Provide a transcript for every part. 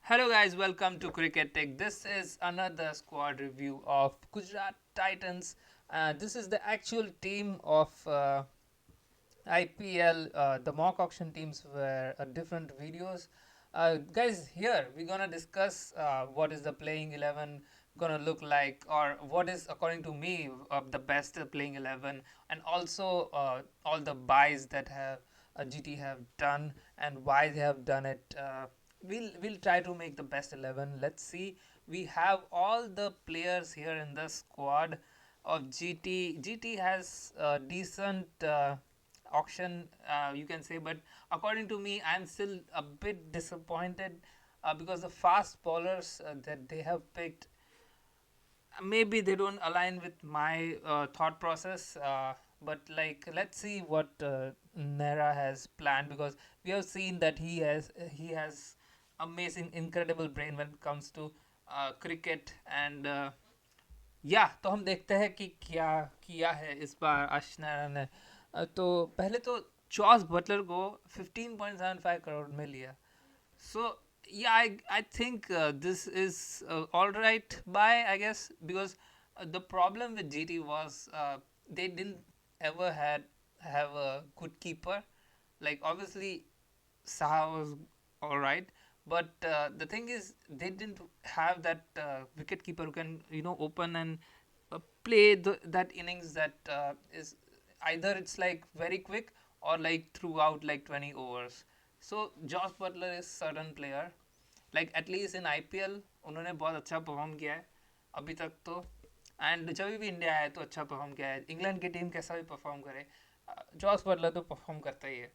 Hello guys, welcome to Cricketic. This is another squad review of Gujarat Titans. This is the actual team of IPL. The mock auction teams were different videos. Guys, here we're gonna discuss what is the playing 11 gonna look like, or what is, according to me, the best playing 11, and also all the buys that have GT have done and why they have done it. We'll try to make the best 11. Let's see. We have all the players here in the squad of GT. GT has a decent auction, you can say, but according to me, I'm still a bit disappointed because the fast bowlers that they have picked, maybe they don't align with my thought process. But like, let's see what Nera has planned, because we have seen that he has amazing, incredible brain when it comes to cricket. And या तो हम देखते हैं कि क्या किया है इस बार आशीष ने। तो पहले तो जॉस बटलर को 15.75 करोड़ में लिया. So yeah, I think this is all right buy, I guess, because the problem with GT was they didn't ever had have a good keeper. Like, obviously Saha was all right, but the thing is they didn't have that wicket keeper who can open and play that innings that is either it's like very quick or like throughout like 20 overs. So Josh Butler is certain player, like at least in IPL उन्होंने बहुत अच्छा perform किया है अभी तक तो. And जब भी इंडिया आया तो अच्छा परफॉर्म किया है. इंग्लैंड की टीम कैसा भी परफॉर्म करे, जॉस बटलर तो परफॉर्म करता ही है.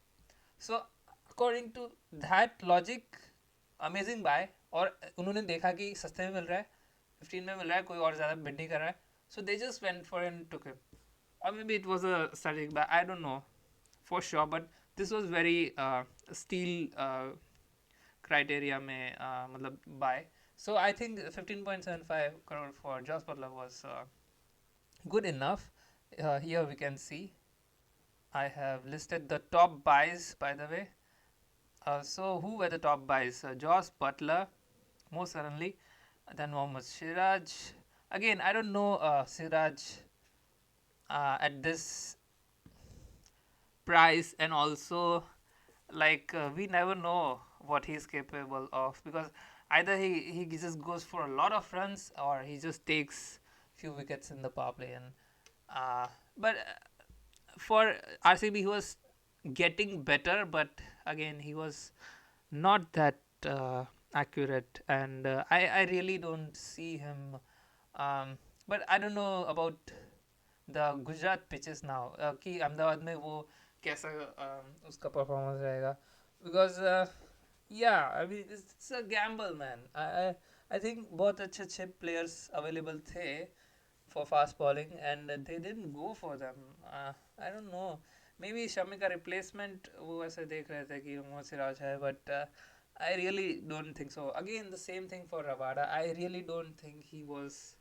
So according to that logic, amazing buy. और उन्होंने देखा कि सस्ते में मिल रहा है, 15 में मिल रहा है, कोई और ज़्यादा बिड नहीं कर रहा है, so they just went for and took him. Or maybe it was a strategic buy, I don't know for sure, but this was very steel criteria में मतलब buy. So I think 15.75 crore for Josh Butler was good enough. Here we can see I have listed the top buys, by the way. So who were the top buys? Josh Butler, most certainly. Then Mohammad Siraj. Again, I don't know Siraj at this price, and also like we never know what he's capable of, because either he just goes for a lot of runs or he just takes few wickets in the power play. And but for RCB he was getting better, but again he was not that accurate, and I really don't see him. But I don't know about the Gujarat pitches now, कि अहमदाबाद में वो कैसा उसका performance रहेगा, because yeah, I mean it's a gamble, man. I think बहुत अच्छे अच्छे players available थे for fast bowling, and they didn't go for them. I don't know, maybe Shami का replacement वो ऐसे देख रहे थे कि मोहम्मद सिराज है, but I really don't think so. Again, the same thing for Rabada. I really don't think he was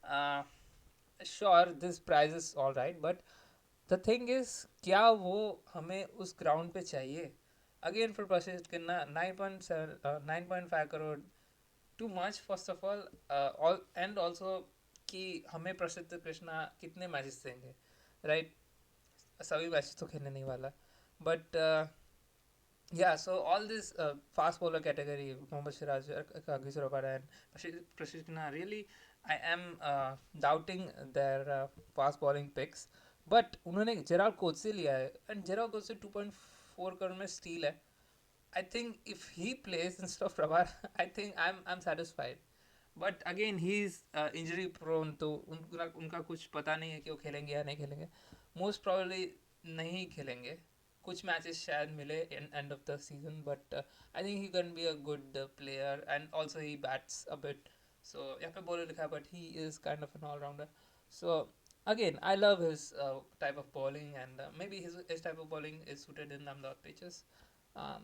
uh, sure this price is all right, but the thing is क्या वो हमें उस ग्राउंड पे चाहिए. अगेन फॉर प्रसिद्ध करना 9.5 crore, too much first of all and also कि हमें प्रसिद्ध कृष्णा कितने मैचेस देंगे, राइट? सभी मैचेस तो खेलने नहीं वाला, but yeah, so all this fast bowler category, Mohammad Siraj, Kagiso Rabada, and Prashishna, really I am doubting their fast bowling picks. But उन्होंने जेराल्ड कोच से लिया है, and जेराल्ड कोच से 2.4 करोड़ में स्टील है. I think if he plays instead of Rabada, I think I'm satisfied. But again he is injury prone, तो उनका कुछ पता नहीं है कि वो खेलेंगे या नहीं खेलेंगे. Most probably नहीं खेलेंगे. कुछ मैचेस शायद मिले in end of the season, but I think he can be a good player, and also he bats a bit. So यहाँ पे bowler लिखा है, but he is kind of an all rounder. So again, I love his type of bowling, and maybe his type of bowling is suited in Ahmedabad pitches. Um,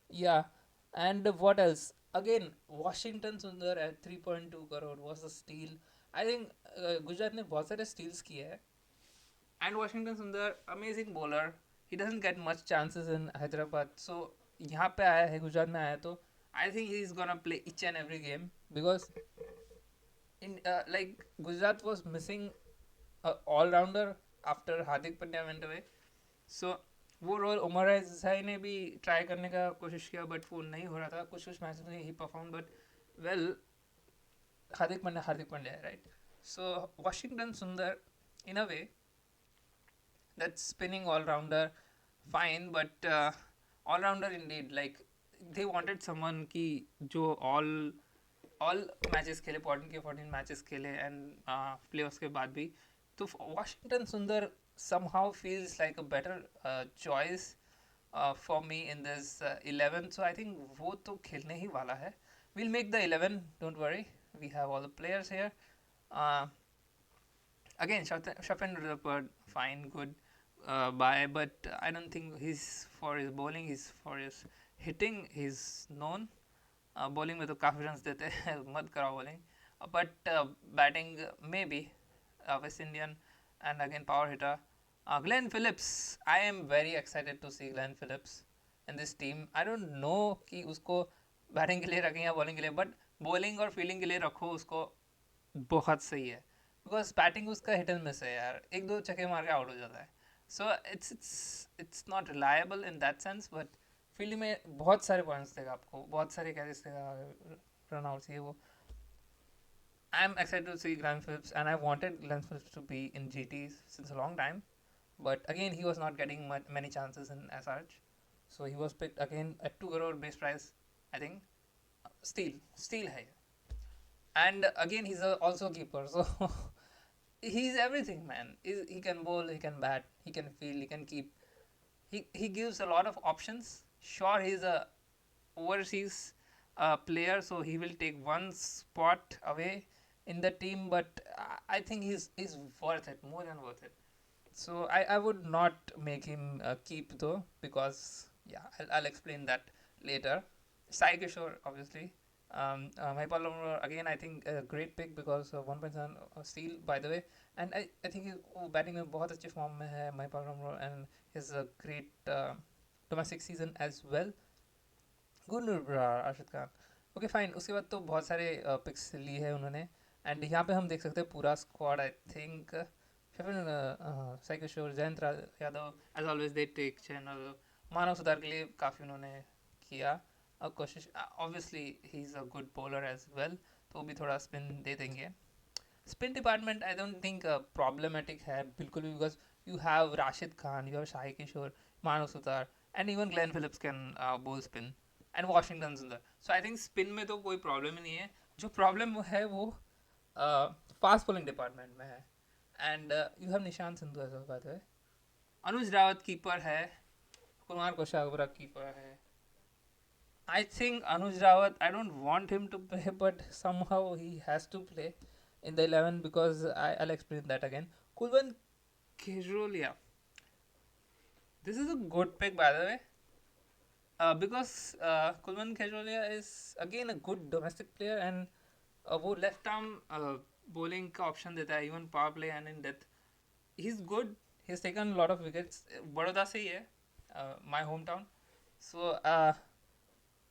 yeah, and what else? Again, Washington Sundar at 3.2 crore was a steal. I think Gujarat ने बहुत सारे steals किए हैं. And Washington Sundar, amazing bowler. He doesn't get much chances in Hyderabad. So यहाँ पे आया है, गुजरात में आया, तो I think he's gonna play each and every game because in like Gujarat was missing a all rounder after Hardik Pandya went away. So वो role Umar जसाई ने भी ट्राई करने का कोशिश किया बट वो नहीं हो रहा था कुछ कुछ मैच में ही perform but well Hardik Pandya है राइट सो वॉशिंगटन सुंदर इन अ वे that spinning all rounder fine but all rounder indeed like they wanted someone ki jo all matches खेले 14 के 14 मैचेस खेले एंड प्ले उसके बाद भी तो वॉशिंगटन सुंदर somehow feels like a better choice for me in this 11 so I think वो तो खेलने ही वाला है we'll make the 11 don't worry we have all the players here uh, again Shafin Rutherford fine good by but I don't think he's for his bowling he's for his hitting he's known bowling में तो काफ़ी runs देते हैं मत कराओ bowling but batting maybe West Indian and again power hitter Glenn Phillips I am very excited to see Glenn Phillips in this team I don't know कि उसको batting के लिए रखें या बॉलिंग के लिए बट बॉलिंग और फील्डिंग के लिए रखो उसको बहुत सही है बिकॉज बैटिंग उसका हिट एंड मिस है यार एक दो छक्के मार के आउट हो जाता है so it's not reliable in that sense but field में बहुत सारे पॉइंट्स देगा आपको बहुत सारे कैचेस देगा रन आउट चाहिए वो I'm excited to see Glenn Phillips and I wanted Glenn Phillips to be in GTs since a long time but again he was not getting many chances in SRH so he was picked again at 2 crore base price I think steal hai and again he's also a keeper so he's everything man he can bowl he can bat he can field he can keep he gives a lot of options sure he's a overseas player so he will take one spot away in the team but I think he's worth it more than worth it so I would not make him keep though because yeah I'll explain that later Sai Kishore obviously Mahipal Lumro, again I think a great pick because 1.7 steal by the way and I think batting में बहुत अच्छे form में है Mahipal Lumro and he's a great domestic season as well good Arshad Khan okay fine उसके बाद तो बहुत सारे picks लिए हैं उन्होंने and यहाँ पे हम देख सकते हैं पूरा squad I think Sai Kishore Jayant Yadav as always they take channel मानव सुधार के लिए काफ़ी उन्होंने किया कोशिश obviously he is a good bowler as well तो भी थोड़ा स्पिन दे देंगे spin department I don't think problematic है बिल्कुल भी because you have Rashid Khan you have Sai Kishore Manav Suthar and even Glenn Phillips can bowl spin and Washington Sundar so I think spin में तो कोई प्रॉब्लम ही नहीं है जो प्रॉब्लम है वो फास्ट बॉलिंग डिपार्टमेंट में है and you have Nishant Sindhu as well by the way Anuj Rawat keeper है कुमार कोशागरा कीपर है I think Anuj Rawat, I don't want him to play, but somehow he has to play in the 11 because I'll explain that again. Kulwan Kejrolia. This is a good pick, by the way, because Kulwan Kejrolia is again a good domestic player and वो left arm bowling का option देता है even power play and in death. He's good. He's taken a lot of wickets. Baroda से ही है, my hometown. So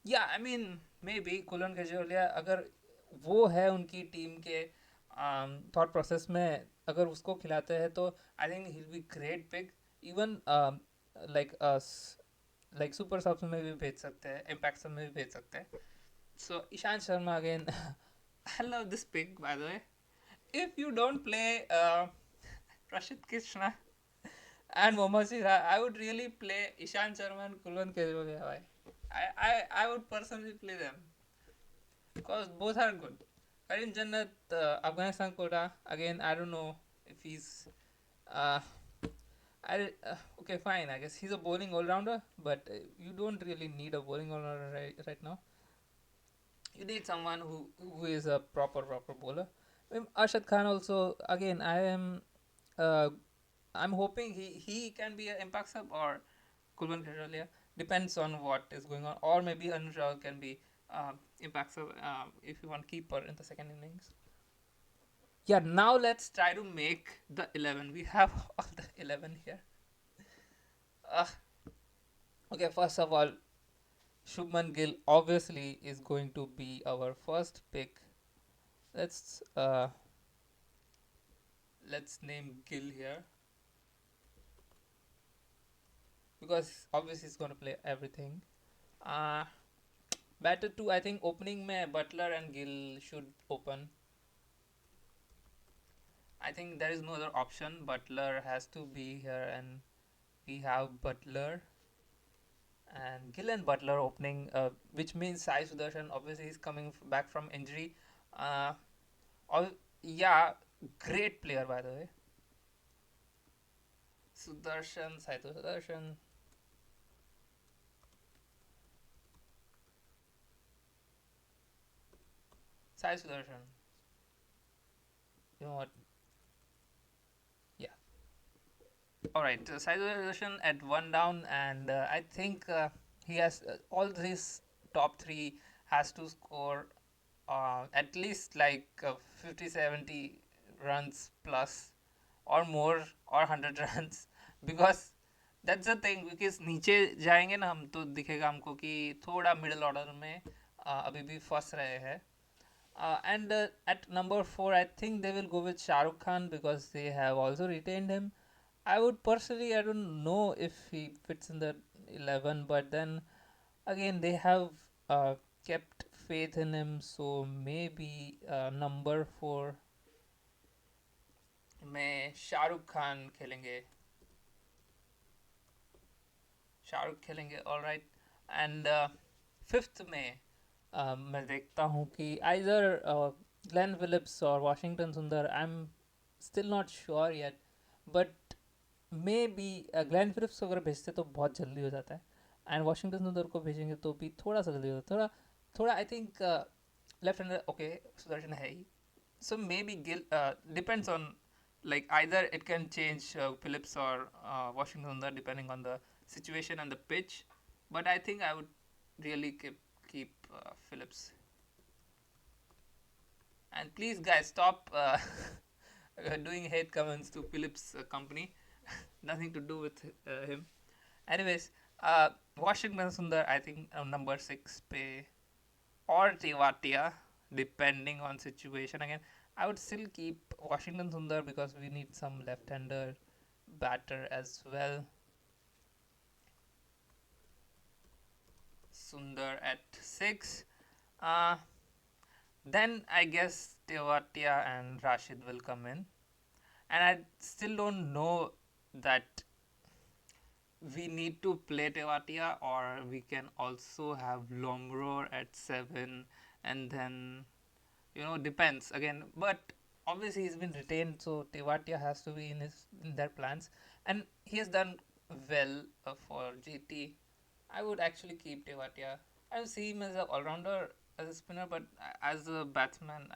या I mean maybe कुलन केजरीवाल अगर वो है उनकी टीम के थॉट प्रोसेस में अगर उसको खिलाते हैं तो I think he will be great pick even like super subs में भी भेज सकते हैं इम्पैक्ट सब में भी भेज सकते हैं so Ishant Sharma again I love this pic by the way if you don't play Rashid Krishna and Mohammad Siraj, I would really play Ishant Sharma and Kulwan Kejriwal. I would personally play them because both are good. Karim Jannat, Afghanistan quota, again, I don't know if he's. Okay, fine. I guess he's a bowling all rounder, but you don't really need a bowling all rounder right now. You need someone who is a proper bowler. Arshad Khan also, again, I'm hoping he can be an impact sub or Kulwan Kejriwal depends on what is going on or maybe Anuj Rawal can be impact sub if you want keeper in the second innings. Yeah, now let's try to make the 11. We have all the 11 here. Okay, first of all, Shubman Gill obviously is going to be our first pick. Let's uh let's name Gill here because obviously he's going to play everything. uh Batter 2, I think opening mein Butler and Gill should open. I think there is no other option. Butler has to be here, and we have Butler and Gill and Butler opening, which means Sai Sudarshan. Obviously, he's coming back from injury. Uh, all, yeah, great player by the way. Sudarshan, Sai Sudarshan, Sai Sudarshan. You know what? Yeah. All right. Sai Sudarshan at one down, and I think he has all these top three has to score at least like 50 70 runs plus or more or 100 runs because that's the thing because नीचे जाएंगे ना हम तो दिखेगा हमको कि थोड़ा middle order में अभी भी फंस रहे हैं. And at number 4, I think they will go with Shah Rukh Khan because they have also retained him. I would personally, I don't know if he fits in the 11, but then again, they have kept faith in him, so maybe number 4 में शाहरुख खान खेलेंगे. शाहरुख खेलेंगे all right. And fifth में मैं देखता हूँ कि either Glenn Phillips और Washington सुंदर. I am still not sure yet, but may be Glenn Phillips को अगर भेजते तो बहुत जल्दी हो जाता है, एंड वाशिंगटन सुंदर को भेजेंगे तो भी थोड़ा सा जल्दी होता है. थोड़ा थोड़ा I think left hander okay Sudharsan है ही. So maybe Gill depends on, like, either it can change Phillips or Washington Sundar depending on the situation and the pitch, but I think I would really keep Phillips. And please guys stop doing hate comments to Phillips company. Nothing to do with him. Anyways, Washington Sundar I think number 6 pay or Tewatia depending on situation. Again, I would still keep Washington Sundar because we need some left-hander batter as well. Sundar at 6. Uh, then I guess Tewatia and Rashid will come in. And I still don't know that we need to play Tewatia or we can also have Lomro at 7, and then depends again. But obviously he's been retained, so Tewatia has to be in their plans, and he has done well for GT. I would actually keep Tewatia. I don't see him as an all rounder as a spinner, but as a batsman,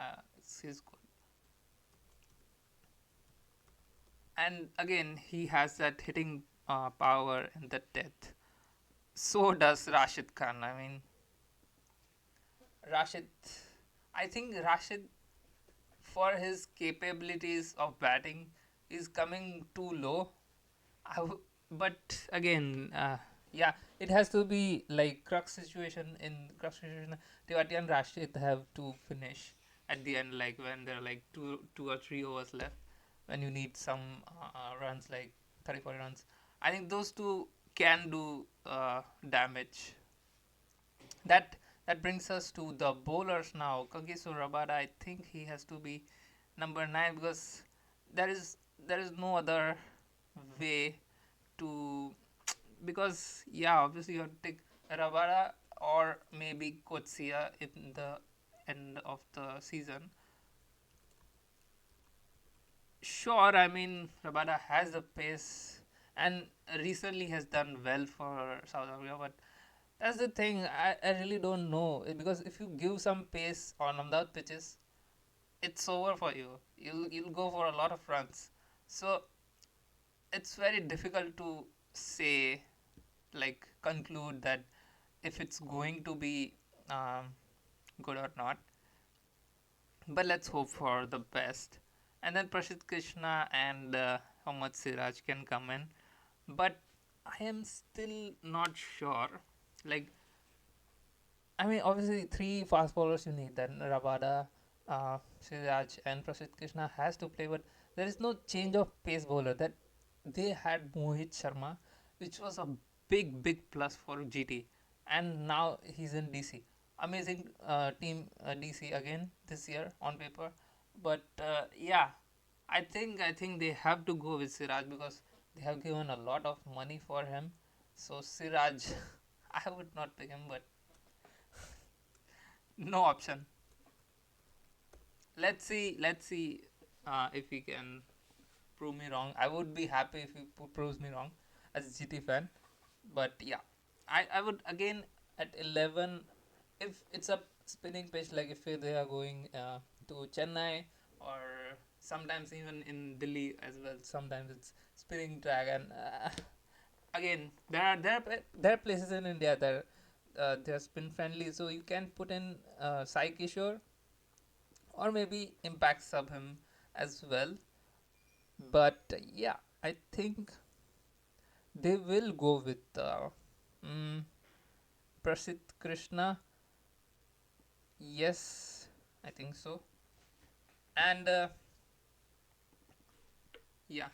he's good. And again, he has that hitting power and the depth. So does Rashid Khan. I mean, Rashid. I think Rashid, for his capabilities of batting, is coming too low. But again, yeah, it has to be like crux situation. In crux situation, Tewati and Rashid have to finish at the end, like when there are like two or three overs left, when you need some runs, like 30 40 runs. I think those two can do damage. That brings us to the bowlers now. Kagiso Rabada, I think he has to be number 9 because there is no other way to, because yeah, obviously you have to take Rabada or maybe Kotsia in the end of the season. Sure, I mean Rabada has the pace and recently has done well for South Africa, but that's the thing. I really don't know because if you give some pace on the pitches, it's over for you. You'll go for a lot of runs. So it's very difficult to say, like conclude that if it's going to be um, good or not. But let's hope for the best. And then Prashid Krishna and Mohammad Siraj can come in. But I am still not sure. Like I mean, obviously, three fast bowlers you need. Then Rabada, Siraj, and Prasidh Krishna has to play, but there is no change of pace bowler. That they had Mohit Sharma, which was a big plus for GT, and now he's in DC. Amazing team DC again this year on paper, but yeah, I think they have to go with Siraj because they have given a lot of money for him. So Siraj, I would not pick him, but no option. Let's see if he can prove me wrong. I would be happy if he proves me wrong as a GT fan. But yeah, I would again at 11 if it's a spinning pitch, like if they are going to Chennai, or sometimes even in Delhi as well. Sometimes it's spinning track, and again there are places in India that they're spin friendly, so you can put in Sai Kishore or maybe impact sub him as well. But yeah, I think they will go with mm, Prasidh Krishna. Yes, I think so. And yeah,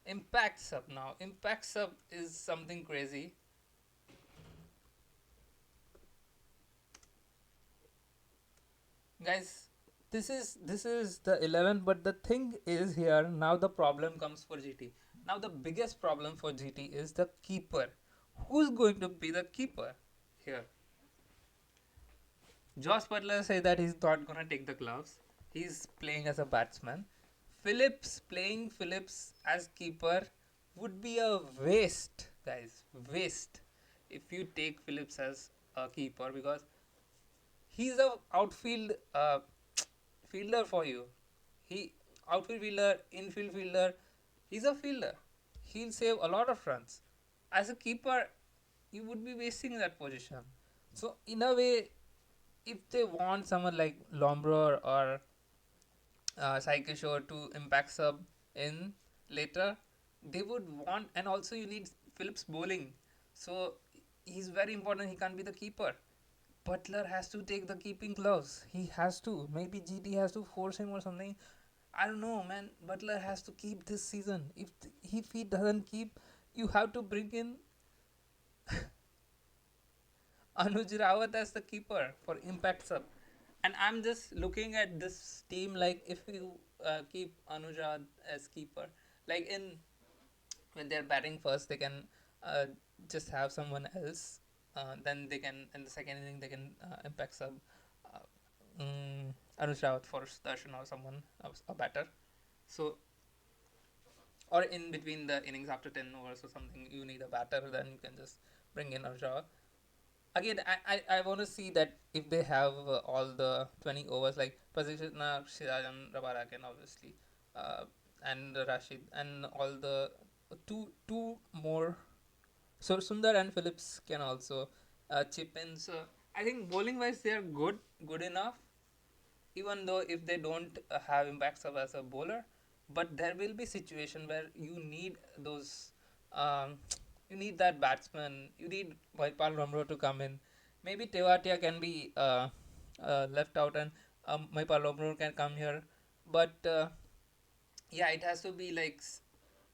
impact sub now. Impact sub is something crazy, guys. This is the 11, but the thing is here now the problem comes for GT. Now the biggest problem for GT is the keeper. Who's going to be the keeper here? Josh Butler said that he's not gonna take the gloves. He's playing as a batsman. Phillips as keeper would be a waste, guys. Waste if you take Phillips as a keeper, because he's a outfield fielder for you. He outfield fielder, infield fielder. He's a fielder. He'll save a lot of runs. As a keeper, you would be wasting that position. So in a way, if they want someone like Lombro or Sai Kishore to impact sub in later, they would want, and also you need Phillips bowling. So he's very important. He can't be the keeper. Butler has to take the keeping gloves. He has to. Maybe GT has to force him or something. I don't know, man. Butler has to keep this season. If he doesn't keep, you have to bring in Anuj Rawat as the keeper for impact sub. And I'm just looking at this team, like if you keep Anuj Rawat as keeper, like in when they're batting first, they can uh, just have someone else. Then they can in the second inning they can impact sub Anuj Rawat for Darshan or someone a batter. So or in between the innings after 10 overs or something, you need a batter, then you can just bring in Anuj Rawat. Again, I want to see that if they have all the 20 overs, like Prasidna, Siraj, and Rabara can obviously, uh, and Rashid, and all the two more. So Sundar and Phillips can also chip in. So I think bowling wise, they are good enough, even though if they don't have impacts of as a bowler, but there will be situation where you need those um, you need that batsman, you need Vaipal Romro to come in. Maybe Tewatia can be left out, and Vaipal Romro can come here, but yeah, it has to be like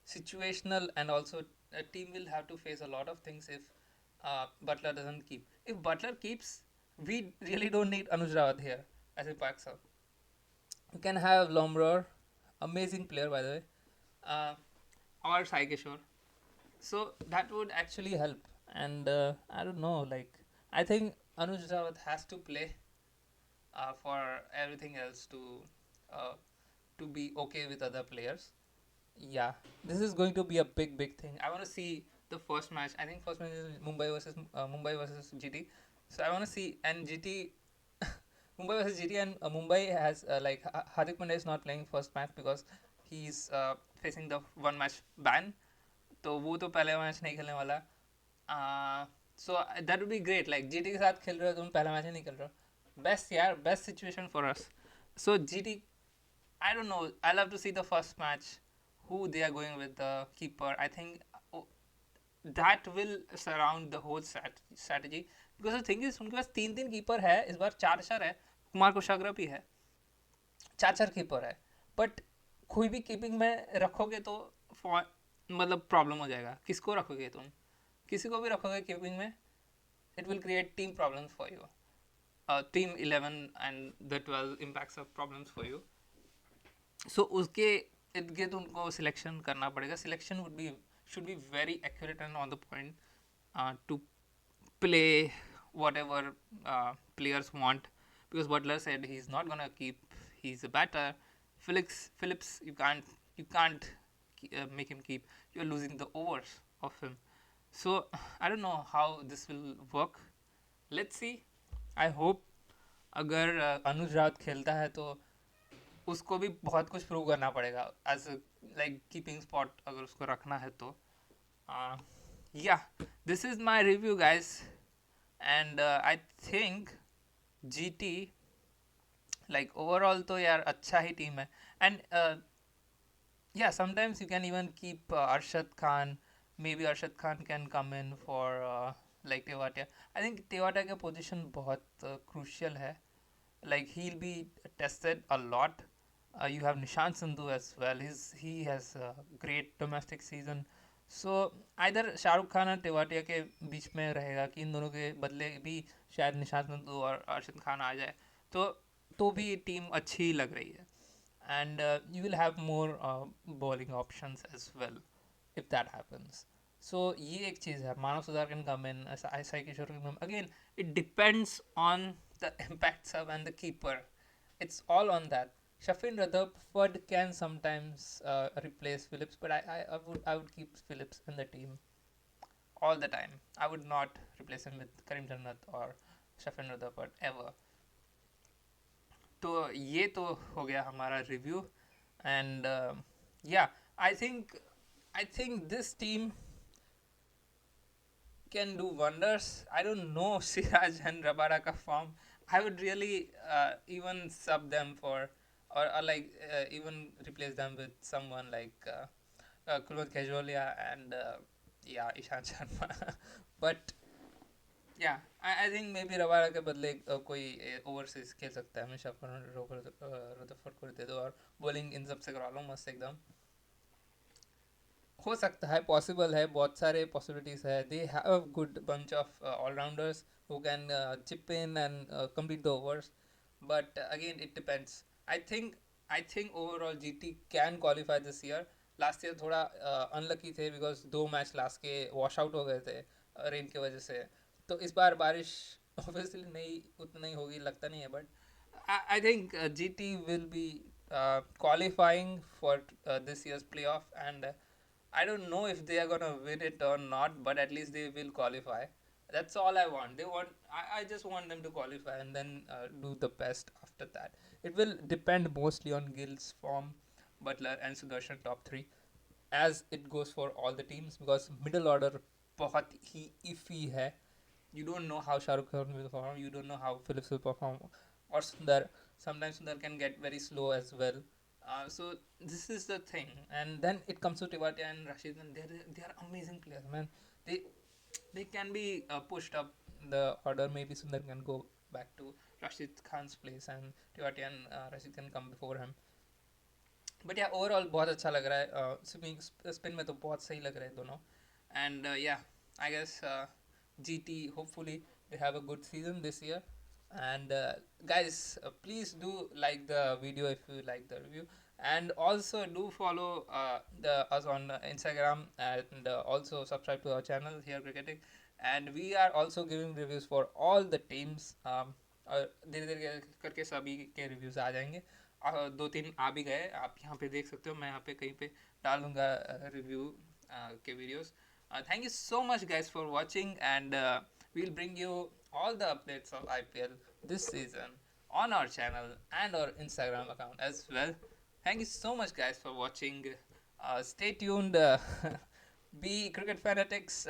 situational, and also a team will have to face a lot of things if Butler doesn't keep. If Butler keeps, we really don't need Anuj Rawat here as a back sub. You can have Lomror, amazing player by the way, uh, or Sai Kishore. So that would actually help. And I don't know, like I think Anuj Rawat has to play for everything else uh, to be okay with other players. Yeah, this is going to be a big thing. I want to see the first match. I think first match is Mumbai versus GT. So I want to see, and GT Mumbai versus GT, and Mumbai has Hardik Pandya is not playing first match because he's facing the one match ban. तो वो तो पहले match नहीं खेलने वाला. So that would be great, like GT के साथ खेल रहे हो तुम, पहला मैच ही नहीं खेल रहे हो. बेस्ट यार, best situation for us. So GT, I don't know. I love to see the first match. Who they are going with the keeper? I think that will surround the whole strategy. Because the thing is उनके पास 3 3 keeper है, इस बार 4 4 है, कुमार कुशाग्र भी है, 4 4 keeper है, but कोई भी keeping में रखोगे तो मतलब प्रॉब्लम हो जाएगा। किसको रखोगे तुम? किसी को भी रखोगे कीपिंग में, it will create team problems for you, team 11 and the 12 impacts of problems for you. So उसके इर्द गिर्द उनको सिलेक्शन करना पड़ेगा। Selection would be should be very accurate and on the point two play whatever players want, because Butler said he's not gonna keep. He's a batter. Phillips, you can't make him keep. You're losing the overs of him. So I don't know how this will work. Let's see. I hope अगर अनुज राउत खेलता है तो उसको भी बहुत कुछ prove करना पड़ेगा एज लाइक कीपिंग स्पॉट अगर उसको रखना है तो। या this is my review guys, and I think GT like overall तो यार अच्छा ही टीम है। And yeah, sometimes you can even keep Arshad Khan. Maybe Arshad Khan can come in for like Tewatia. I think Tewatia का position बहुत crucial है. Like he'll be tested a lot. You have Nishant Sandhu as well. He has a great domestic season. So either Shahrukh Khan और तेवाटिया के बीच में रहेगा कि इन दोनों के बदले भी शायद निशांत संधू और अरशद खान आ जाए, तो भी टीम अच्छी लग रही है। And you will have more bowling options as well if that happens. So ये एक चीज़ है, मानव सुधार can come in, ऐसा किशोर can come again. It depends on the impact sub and the keeper. It's all on that. Shafin Rutherford can sometimes replace Phillips, but I would keep Phillips in the team all the time. I would not replace him with Karim Jannat or Shafin Rutherford ever. तो ये तो हो गया हमारा review. And yeah I think this team can do wonders. I don't know Siraj and Rabada ka form. I would really even sub them for, or like even replace them with someone like Kulwant Kajolya and yeah, Ishan Sharma. But या I think may be Rabada के बदले कोई overseas खेल सकता है। हमेशा Rutherford को दे दो और बॉलिंग इन सब से करा लो मस्त एकदम। हो सकता है, पॉसिबल है, बहुत सारे पॉसिबिलिटीज है। They have a good bunch of allrounders who can chip in and complete the overs, but again it depends. I think overall GT can qualify this year. Last year थोड़ा unlucky थे because 2 match last के wash out हो गए थे rain की वजह से। तो इस बार बारिश ऑब्वियसली नहीं उतनी होगी लगता नहीं है, but I think GT will be qualifying for this year's playoff, and I don't know if they are gonna win it or not, but at least they will qualify. That's all I want. I just want them to qualify and then do the best after that. It will depend mostly on Gill's form, Butler and Sudarshan top three, as it goes for all the teams, because middle order बहुत ही iffy है. You don't know how Shahrukh Khan will perform. You don't know how Phillips will perform, or Sundar. Sometimes Sundar can get very slow as well. So this is the thing, and then it comes to Tewatia and Rashid, and they are amazing players, man. They they can be pushed up the order. Maybe Sundar can go back to Rashid Khan's place, and Tewatia and Rashid can come before him. But या overall बहुत अच्छा लग रहा है। Swimming spin में तो बहुत सही लग रहे हैं दोनों। And yeah I guess GT hopefully they have a good season this year. And guys, please do like the video if you like the review, and also do follow us on Instagram, and also subscribe to our channel here Cricketic. And we are also giving reviews for all the teams. धीरे धीरे करके सभी के reviews आ जाएंगे। 2 3 आ भी गए, आप यहाँ पे देख सकते हो। मैं यहाँ पे कहीं पे डालूंगा रिव्यू के videos. Thank you so much guys for watching, and we'll bring you all the updates of IPL this season on our channel and our Instagram account as well. Thank you so much guys for watching. Stay tuned. Be cricket fanatics,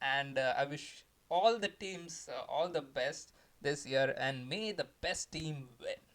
and I wish all the teams all the best this year, and may the best team win.